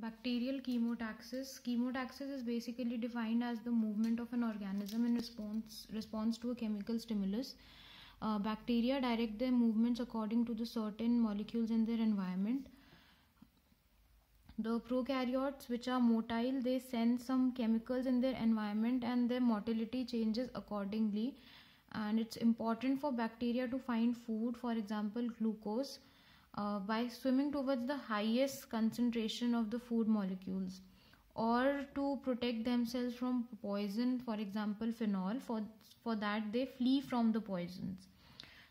Bacterial chemotaxis. Chemotaxis is basically defined as the movement of an organism in response to a chemical stimulus. Bacteria direct their movements according to the certain molecules in their environment. The prokaryotes, which are motile, they sense some chemicals in their environment and their motility changes accordingly. And it's important for bacteria to find food, for example glucose, by swimming towards the highest concentration of the food molecules, or to protect themselves from poison, for example phenol. For that they flee from the poisons.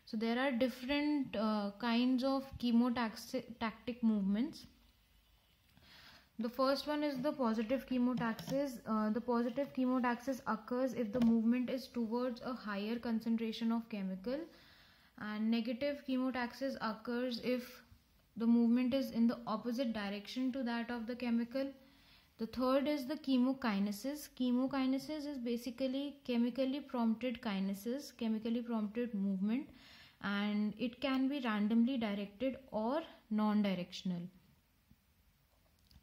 So there are different kinds of chemotactic movements. The first one is the positive chemotaxis. The positive chemotaxis occurs if the movement is towards a higher concentration of chemical, and negative chemotaxis occurs if the movement is in the opposite direction to that of the chemical. The third is the chemokinesis. Chemokinesis is basically chemically prompted kinesis, chemically prompted movement, and it can be randomly directed or non-directional.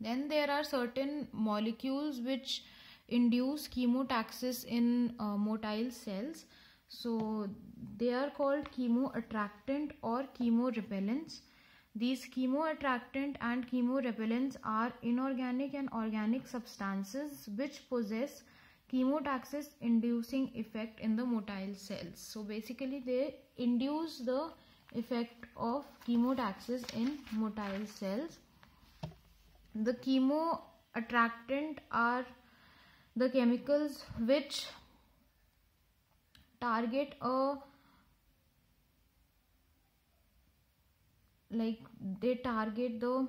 Then there are certain molecules which induce chemotaxis in motile cells. So they are called chemoattractant or chemorepellents. These chemoattractant and chemorepellents are inorganic and organic substances which possess chemotaxis inducing effect in the motile cells. So basically they induce the effect of chemotaxis in motile cells. The chemoattractant are the chemicals which target they target the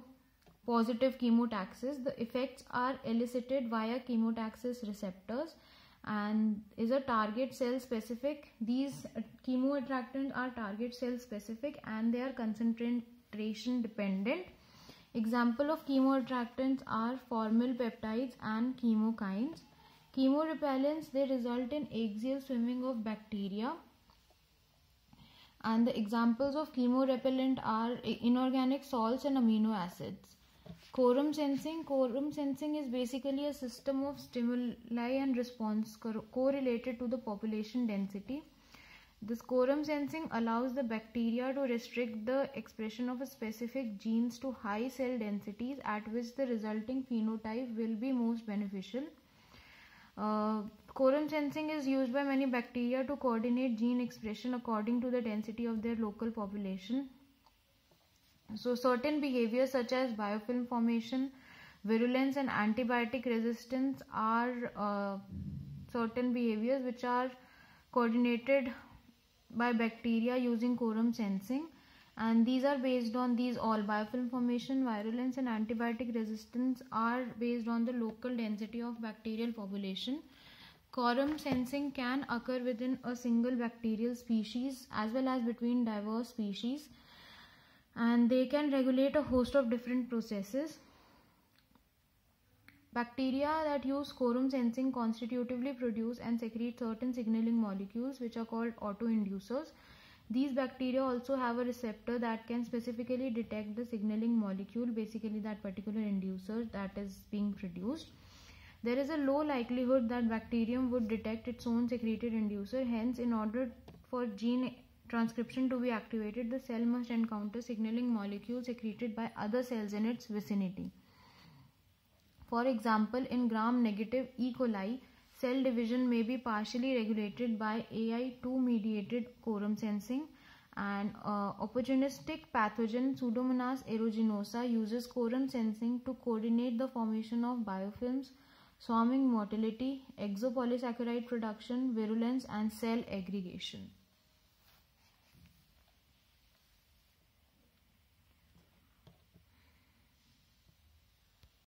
positive chemotaxis. The effects are elicited via chemotaxis receptors and is a target cell specific. These chemoattractants are target cell specific and they are concentration dependent. Example of chemoattractants are formyl peptides and chemokines. Chemorepellents, they result in axial swimming of bacteria. And the examples of chemorepellent are inorganic salts and amino acids. Quorum sensing. Quorum sensing is basically a system of stimuli and response correlated to the population density. This quorum sensing allows the bacteria to restrict the expression of a specific genes to high cell densities at which the resulting phenotype will be most beneficial. Quorum sensing is used by many bacteria to coordinate gene expression according to the density of their local population. So certain behaviors such as biofilm formation, virulence and antibiotic resistance are certain behaviors which are coordinated by bacteria using quorum sensing, and these are based on all biofilm formation, virulence and antibiotic resistance are based on the local density of bacterial population. Quorum sensing can occur within a single bacterial species as well as between diverse species, and they can regulate a host of different processes. Bacteria that use quorum sensing constitutively produce and secrete certain signaling molecules which are called autoinducers. These bacteria also have a receptor that can specifically detect the signaling molecule, basically that particular inducer that is being produced. There is a low likelihood that bacterium would detect its own secreted inducer. Hence, in order for gene transcription to be activated, the cell must encounter signaling molecules secreted by other cells in its vicinity. For example, in gram-negative E. coli, cell division may be partially regulated by AI2 mediated quorum sensing, and opportunistic pathogen Pseudomonas aeruginosa uses quorum sensing to coordinate the formation of biofilms, swarming motility, exopolysaccharide production, virulence and cell aggregation.